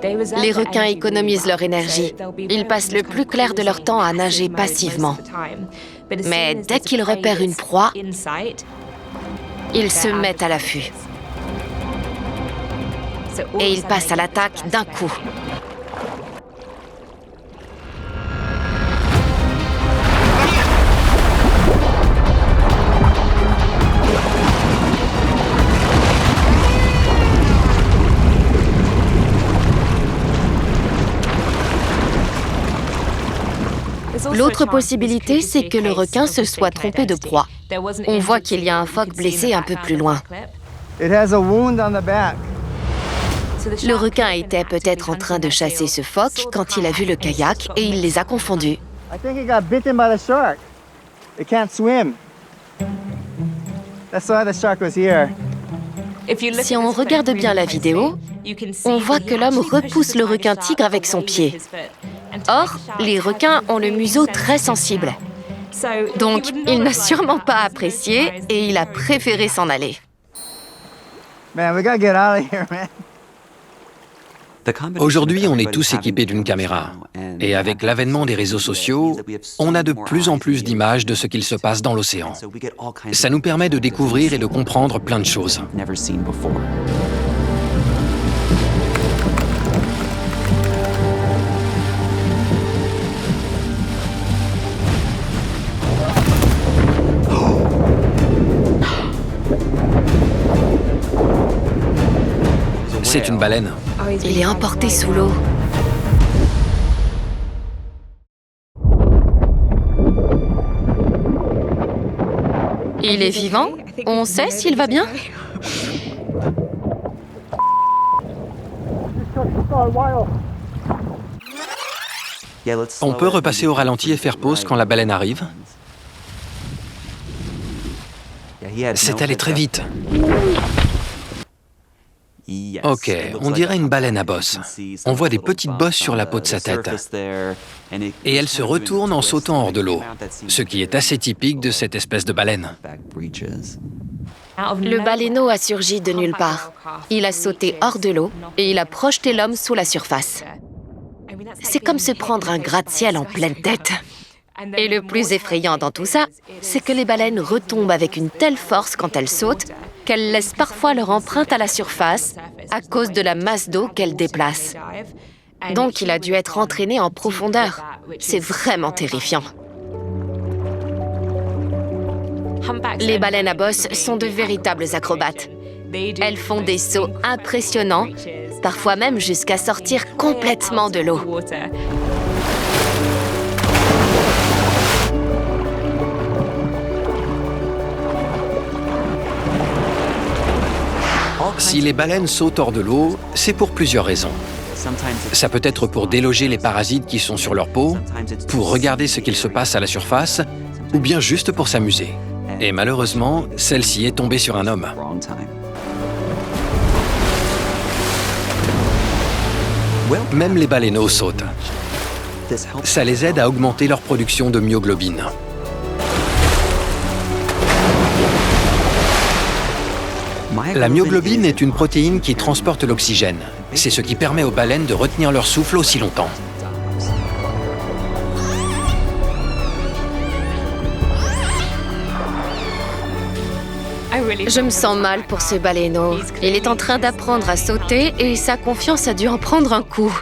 Les requins économisent leur énergie. Ils passent le plus clair de leur temps à nager passivement. Mais dès qu'ils repèrent une proie, ils se mettent à l'affût. Et ils passent à l'attaque d'un coup. L'autre possibilité, c'est que le requin se soit trompé de proie. On voit qu'il y a un phoque blessé un peu plus loin. Le requin était peut-être en train de chasser ce phoque quand il a vu le kayak et il les a confondus. Si on regarde bien la vidéo, on voit que l'homme repousse le requin-tigre avec son pied. Or, les requins ont le museau très sensible. Donc, il n'a sûrement pas apprécié et il a préféré s'en aller. Aujourd'hui, on est tous équipés d'une caméra. Et avec l'avènement des réseaux sociaux, on a de plus en plus d'images de ce qu'il se passe dans l'océan. Ça nous permet de découvrir et de comprendre plein de choses. C'est une baleine. Il est emporté sous l'eau. Il est vivant? On sait s'il va bien? On peut repasser au ralenti et faire pause quand la baleine arrive. C'est allé très vite. Ok, on dirait une baleine à bosse. On voit des petites bosses sur la peau de sa tête. Et elle se retourne en sautant hors de l'eau, ce qui est assez typique de cette espèce de baleine. Le baleineau a surgi de nulle part. Il a sauté hors de l'eau et il a projeté l'homme sous la surface. C'est comme se prendre un gratte-ciel en pleine tête. Et le plus effrayant dans tout ça, c'est que les baleines retombent avec une telle force quand elles sautent qu'elles laissent parfois leur empreinte à la surface à cause de la masse d'eau qu'elles déplacent. Donc il a dû être entraîné en profondeur. C'est vraiment terrifiant. Les baleines à bosse sont de véritables acrobates. Elles font des sauts impressionnants, parfois même jusqu'à sortir complètement de l'eau. Si les baleines sautent hors de l'eau, c'est pour plusieurs raisons. Ça peut être pour déloger les parasites qui sont sur leur peau, pour regarder ce qu'il se passe à la surface, ou bien juste pour s'amuser. Et malheureusement, celle-ci est tombée sur un homme. Même les baleineaux sautent. Ça les aide à augmenter leur production de myoglobine. La myoglobine est une protéine qui transporte l'oxygène. C'est ce qui permet aux baleines de retenir leur souffle aussi longtemps. Je me sens mal pour ce baleineau. Il est en train d'apprendre à sauter et sa confiance a dû en prendre un coup.